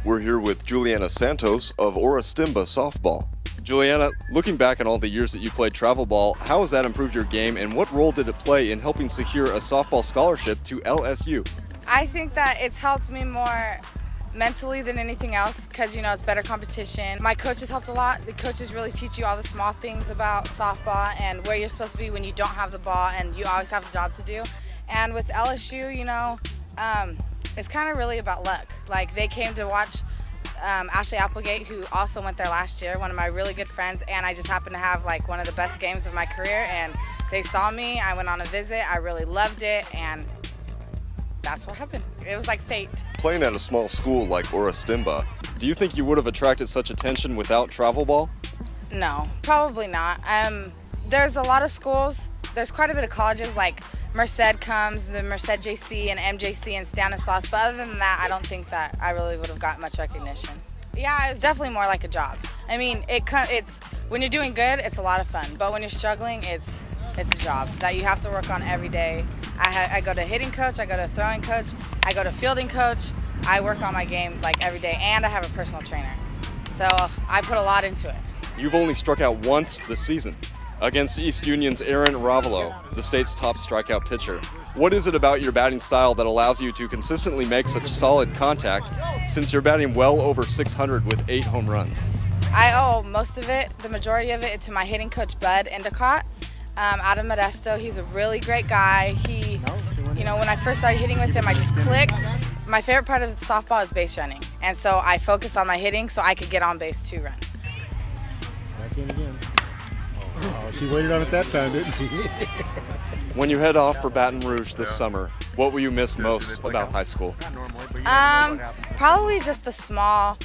We're here with Juliana Santos of Orestimba softball. Juliana, looking back on all the years that you played travel ball, how has that improved your game and what role did it play in helping secure a softball scholarship to LSU? I think that it's helped me more mentally than anything else because, it's better competition. My coaches helped a lot. The coaches really teach you all the small things about softball and where you're supposed to be when you don't have the ball and you always have a job to do. And with LSU, it's kind of really about luck. Like, they came to watch Ashley Applegate, who also went there last year, one of my really good friends, and I just happened to have like one of the best games of my career, and they saw me, I went on a visit, I really loved it, and that's what happened. It was like fate. Playing at a small school like Orestimba, do you think you would have attracted such attention without travel ball? No, probably not. There's a lot of schools, there's quite a bit of colleges, like Merced comes, the Merced JC and MJC and Stanislaus, but other than that, I don't think that I really would have got much recognition. Yeah, it was definitely more like a job. I mean, it's when you're doing good, it's a lot of fun, but when you're struggling, it's a job that you have to work on every day. I go to hitting coach, I go to throwing coach, I go to fielding coach. I work on my game like every day, and I have a personal trainer. So I put a lot into it. You've only struck out once this season, against East Union's Aaron Ravelo, the state's top strikeout pitcher. What is it about your batting style that allows you to consistently make such solid contact since you're batting well over 600 with 8 home runs? I owe most of it, the majority of it, to my hitting coach, Bud Endicott, out of Modesto. He's a really great guy. When I first started hitting with him, I just clicked. My favorite part of softball is base running, and so I focused on my hitting so I could get on base to run. Back in again. Oh, she waited on it that time, didn't she? When you head off for Baton Rouge this summer, what will you miss most about high school? Probably just the small,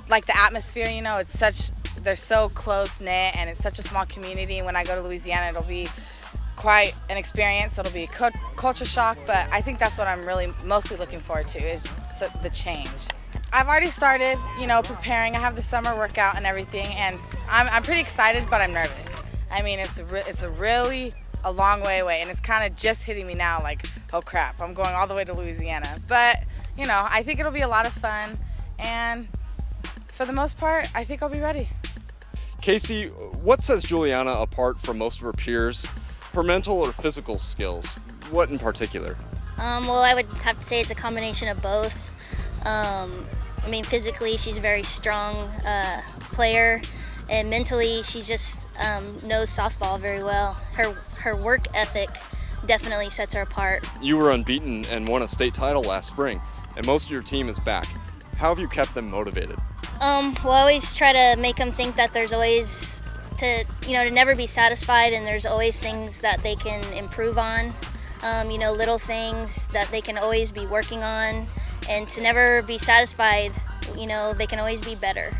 like the atmosphere, they're so close-knit and it's such a small community. And when I go to Louisiana, it'll be quite an experience. It'll be a culture shock, but I think that's what I'm really mostly looking forward to is the change. I've already started, preparing. I have the summer workout and everything, and I'm pretty excited, but I'm nervous. I mean, it's a long way away, and it's kind of just hitting me now, like, oh crap, I'm going all the way to Louisiana. But, I think it'll be a lot of fun, and for the most part, I think I'll be ready. Casey, what sets Juliana apart from most of her peers? Her mental or physical skills? What in particular? Well, I would have to say it's a combination of both. Physically, she's a very strong player, and mentally, she just knows softball very well. Her work ethic definitely sets her apart. You were unbeaten and won a state title last spring, and most of your team is back. How have you kept them motivated? Well, I always try to make them think that there's always to never be satisfied, and there's always things that they can improve on. Little things that they can always be working on, and to never be satisfied, they can always be better.